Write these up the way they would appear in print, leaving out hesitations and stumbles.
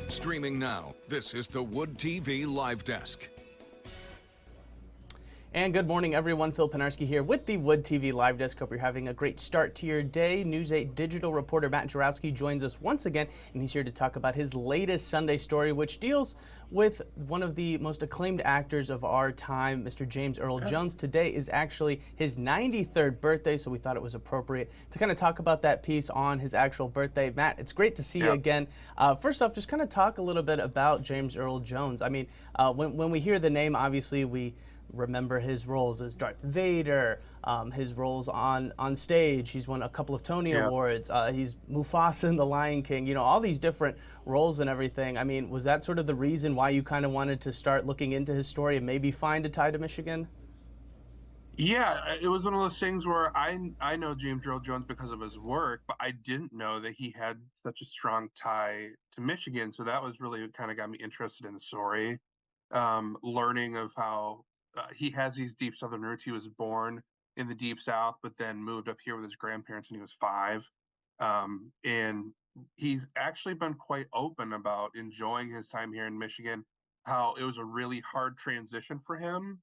Streaming now, this is the Wood TV Live Desk. And good morning, everyone. Phil Penarski here with the Wood TV Live Desk. Hope you're having a great start to your day. News 8 digital reporter Matt Jaworowski joins us once again, and he's here to talk about his latest Sunday story, which deals with one of the most acclaimed actors of our time, Mr. James Earl Jones. Today is actually his 93rd birthday, so we thought it was appropriate to kind of talk about that piece on his actual birthday. Matt, it's great to see you again. First off, just kind of talk a little bit about James Earl Jones. I mean, when we hear the name, obviously we remember his roles as Darth Vader, his roles on stage. He's won a couple of Tony Awards. He's Mufasa in The Lion King, you know, all these different roles and everything. I mean, was that sort of the reason why you kind of wanted to start looking into his story and maybe find a tie to Michigan? Yeah, it was one of those things where I know James Earl Jones because of his work, but I didn't know that he had such a strong tie to Michigan. So that was really what kind of got me interested in the story. Learning of how he has these deep Southern roots. He was born in the Deep South, but then moved up here with his grandparents when he was 5. And he's actually been quite open about enjoying his time here in Michigan, how it was a really hard transition for him.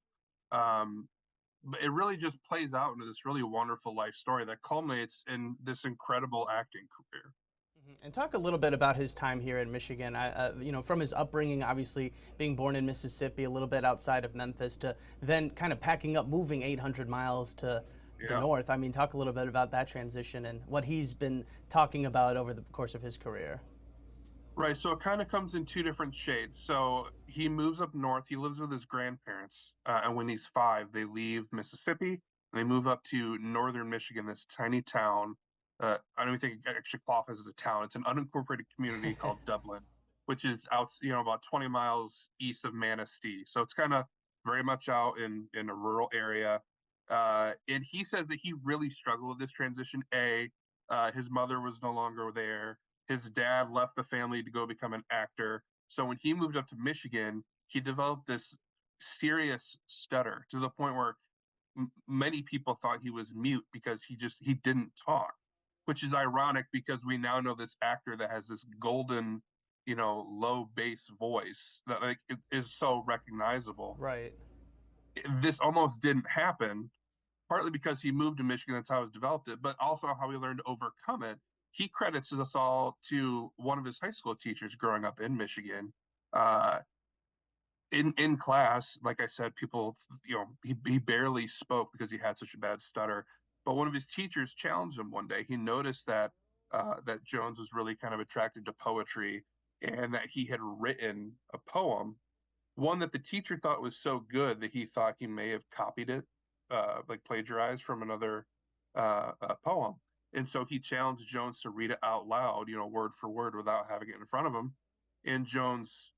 But it really just plays out into this really wonderful life story that culminates in this incredible acting career. And talk a little bit about his time here in Michigan. You know, from his upbringing, obviously being born in Mississippi, a little bit outside of Memphis, to then kind of packing up, moving 800 miles to the north. I mean, talk a little bit about that transition and what he's been talking about over the course of his career. Right, so it kind of comes in 2 different shades. So he moves up north. He lives with his grandparents, and when he's 5, they leave Mississippi and they move up to northern Michigan, this tiny town. I don't even think it actually qualifies as a town. It's an unincorporated community called Dublin, which is out, about 20 miles east of Manistee. So it's kind of very much out in a rural area. And he says that he really struggled with this transition. His mother was no longer there. His dad left the family to go become an actor. So when he moved up to Michigan, he developed this serious stutter to the point where many people thought he was mute because he didn't talk, which is ironic because we now know this actor that has this golden, low bass voice that it is so recognizable. Right. This almost didn't happen, partly because he moved to Michigan. That's how he developed it, but also how he learned to overcome it. He credits this all to one of his high school teachers growing up in Michigan. In class, like I said, people, he barely spoke because he had such a bad stutter. But one of his teachers challenged him one day. He noticed that Jones was really kind of attracted to poetry and that he had written a poem, one that the teacher thought was so good that he thought he may have copied it, like plagiarized from another poem. And so he challenged Jones to read it out loud, word for word without having it in front of him. And Jones,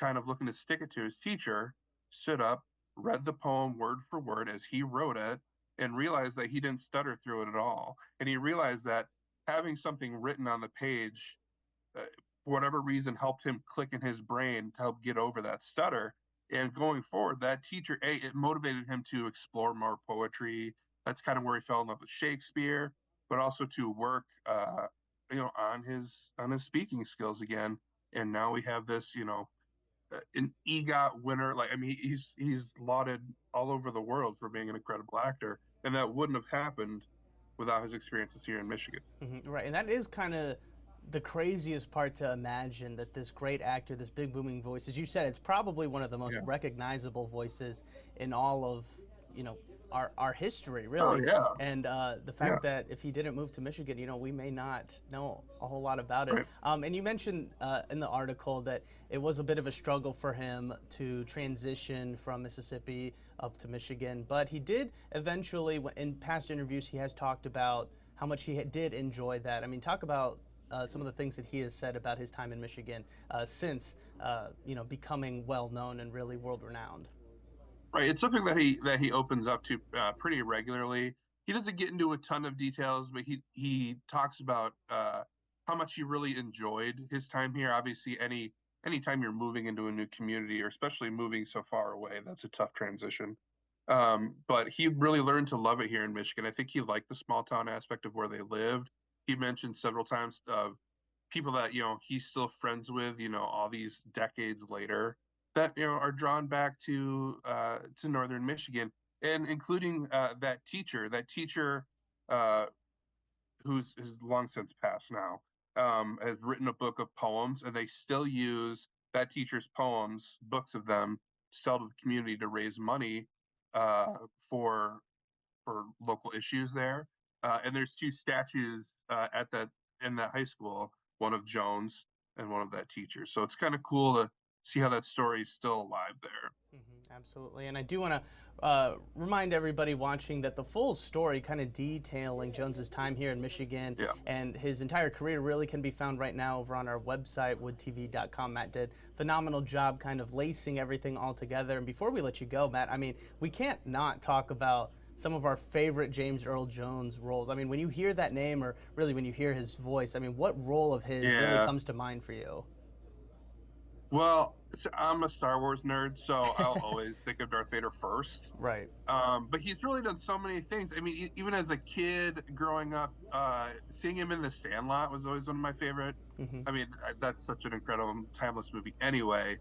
kind of looking to stick it to his teacher, stood up, read the poem word for word as he wrote it, and realized that he didn't stutter through it at all. And he realized that having something written on the page, for whatever reason, helped him click in his brain to help get over that stutter. And going forward, that teacher, it motivated him to explore more poetry. That's kind of where he fell in love with Shakespeare, but also to work, on his speaking skills again. And now we have this, an EGOT winner. He's lauded all over the world for being an incredible actor, and that wouldn't have happened without his experiences here in Michigan. Right, and that is kind of the craziest part to imagine, that this great actor, this big booming voice, as you said, it's probably one of the most recognizable voices in all of, our history, really. And the fact that if he didn't move to Michigan, we may not know a whole lot about it. And you mentioned in the article that it was a bit of a struggle for him to transition from Mississippi up to Michigan, but he did eventually, in past interviews, he has talked about how much he did enjoy that. I mean, talk about some of the things that he has said about his time in Michigan since, becoming well-known and really world-renowned. Right, it's something that he opens up to pretty regularly. He doesn't get into a ton of details, but he talks about how much he really enjoyed his time here. Obviously, anytime you're moving into a new community, or especially moving so far away, that's a tough transition. But he really learned to love it here in Michigan. I think he liked the small town aspect of where they lived. He mentioned several times of people that he's still friends with, all these decades later, that are drawn back to northern Michigan, and including that teacher uh, who's long since passed now, has written a book of poems, and they still use that teacher's poems, books of them, to sell to the community to raise money uh, for local issues there. And there's two statues in that high school, one of Jones and one of that teacher. So it's kind of cool to see how that story is still alive there. Absolutely, and I do want to remind everybody watching that the full story, kind of detailing Jones's time here in Michigan and his entire career, really can be found right now over on our website, woodtv.com. Matt did a phenomenal job kind of lacing everything all together. And before we let you go, Matt, I mean, we can't not talk about some of our favorite James Earl Jones roles. I mean, when you hear that name, or really when you hear his voice, I mean, what role of his really comes to mind for you? Well, I'm a Star Wars nerd, so I'll always think of Darth Vader first. Right. But he's really done so many things. I mean, even as a kid growing up, seeing him in The Sandlot was always one of my favorite. I mean, that's such an incredible, timeless movie anyway.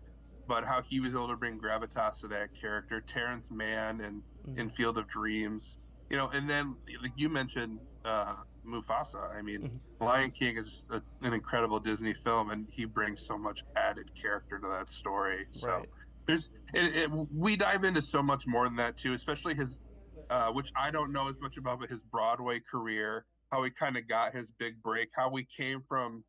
But how he was able to bring gravitas to that character, Terrence Mann in Field of Dreams, and then like you mentioned, Mufasa. I mean, Lion King is an incredible Disney film, and he brings so much added character to that story. So we dive into so much more than that too, especially his, which I don't know as much about, but his Broadway career, how he kind of got his big break, how we came from,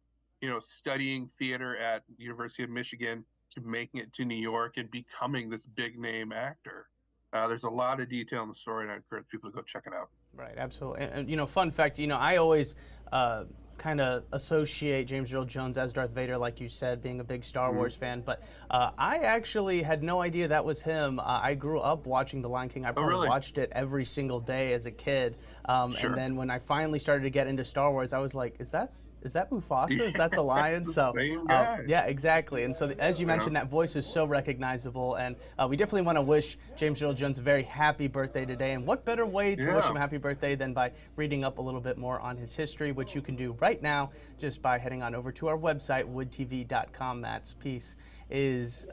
studying theater at University of Michigan to making it to New York and becoming this big name actor. There's a lot of detail in the story, and I encourage people to go check it out. Right, absolutely. And fun fact, I always kind of associate James Earl Jones as Darth Vader, like you said, being a big Star Wars fan. But I actually had no idea that was him. I grew up watching The Lion King. I probably watched it every single day as a kid. And then when I finally started to get into Star Wars, I was like, is that Mufasa? Is that the lion? So yeah, exactly. And so as you mentioned, that voice is so recognizable, and we definitely want to wish James Earl Jones a very happy birthday today. And what better way to wish him a happy birthday than by reading up a little bit more on his history, which you can do right now just by heading on over to our website, woodtv.com. Matt's piece is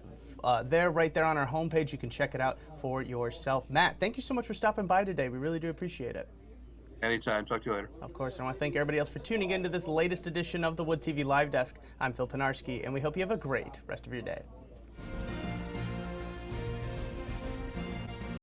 right there on our homepage. You can check it out for yourself. Matt, thank you so much for stopping by today. We really do appreciate it. Anytime. Talk to you later. Of course. I want to thank everybody else for tuning in to this latest edition of the Wood TV Live Desk. I'm Phil Penarski, and we hope you have a great rest of your day.